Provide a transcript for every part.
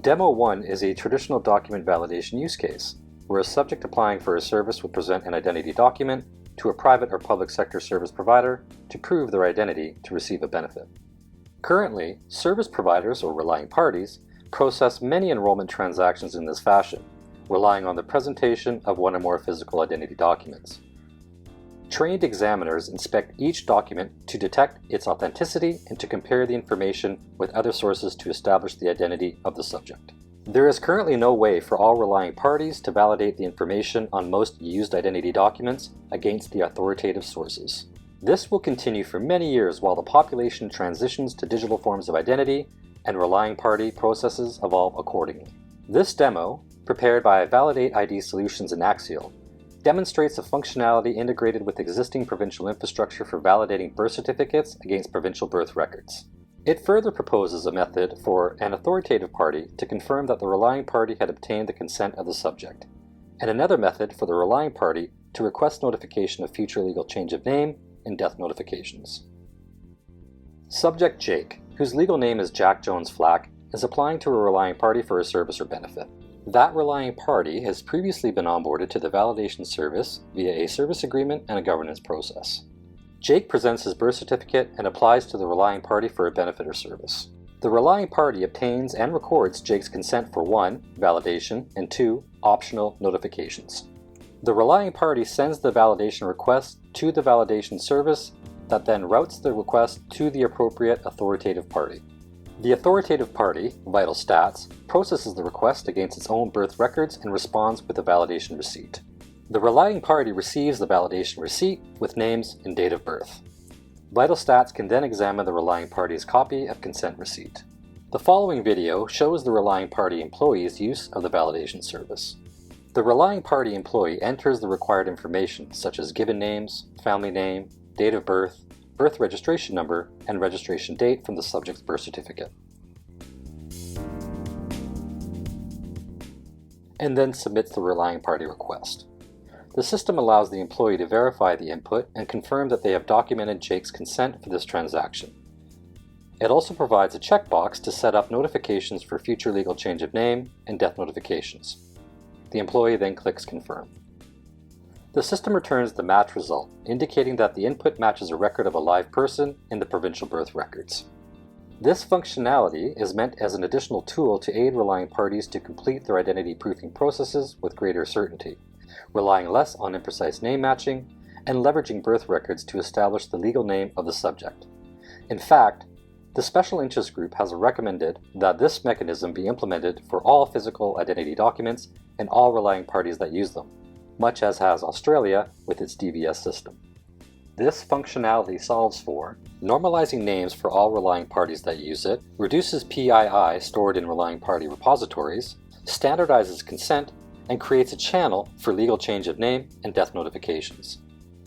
Demo 1 is a traditional document validation use case, where a subject applying for a service would present an identity document to a private or public sector service provider to prove their identity to receive a benefit. Currently, service providers or relying parties process many enrollment transactions in this fashion, relying on the presentation of one or more physical identity documents. Trained examiners inspect each document to detect its authenticity and to compare the information with other sources to establish the identity of the subject. There is currently no way for all relying parties to validate the information on most used identity documents against the authoritative sources. This will continue for many years while the population transitions to digital forms of identity and relying party processes evolve accordingly. This demo, prepared by Validate ID Solutions in Axial, demonstrates a functionality integrated with existing provincial infrastructure for validating birth certificates against provincial birth records. It further proposes a method for an authoritative party to confirm that the relying party had obtained the consent of the subject, and another method for the relying party to request notification of future legal change of name and death notifications. Subject Jake, whose legal name is Jack Jones Flack, is applying to a relying party for a service or benefit. That relying party has previously been onboarded to the validation service via a service agreement and a governance process. Jake presents his birth certificate and applies to the relying party for a benefit or service. The relying party obtains and records Jake's consent for 1. Validation, and 2. Optional notifications. The relying party sends the validation request to the validation service that then routes the request to the appropriate authoritative party. The authoritative party, Vital Stats, processes the request against its own birth records and responds with a validation receipt. The relying party receives the validation receipt with names and date of birth. Vital Stats can then examine the relying party's copy of consent receipt. The following video shows the relying party employee's use of the validation service. The relying party employee enters the required information such as given names, family name, date of birth, birth registration number, and registration date from the subject's birth certificate, and then submits the relying party request. The system allows the employee to verify the input and confirm that they have documented Jake's consent for this transaction. It also provides a checkbox to set up notifications for future legal change of name and death notifications. The employee then clicks Confirm. The system returns the match result, indicating that the input matches a record of a live person in the provincial birth records. This functionality is meant as an additional tool to aid relying parties to complete their identity proofing processes with greater certainty, relying less on imprecise name matching, and leveraging birth records to establish the legal name of the subject. In fact, the Special Interest Group has recommended that this mechanism be implemented for all physical identity documents and all relying parties that use them, much as has Australia with its DVS system. This functionality solves for normalizing names for all relying parties that use it, reduces PII stored in relying party repositories, standardizes consent, and creates a channel for legal change of name and death notifications.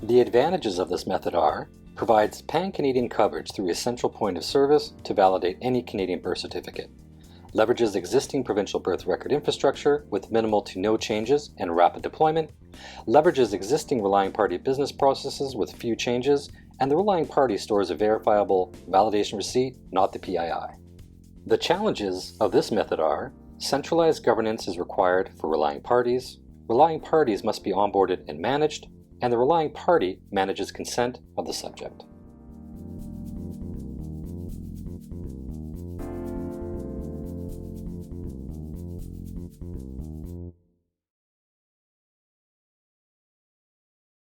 The advantages of this method are: provides pan-Canadian coverage through a central point of service to validate any Canadian birth certificate, leverages existing provincial birth record infrastructure with minimal to no changes and rapid deployment, leverages existing relying party business processes with few changes, and the relying party stores a verifiable validation receipt, not the PII. The challenges of this method are: centralized governance is required for relying parties must be onboarded and managed, and the relying party manages consent of the subject.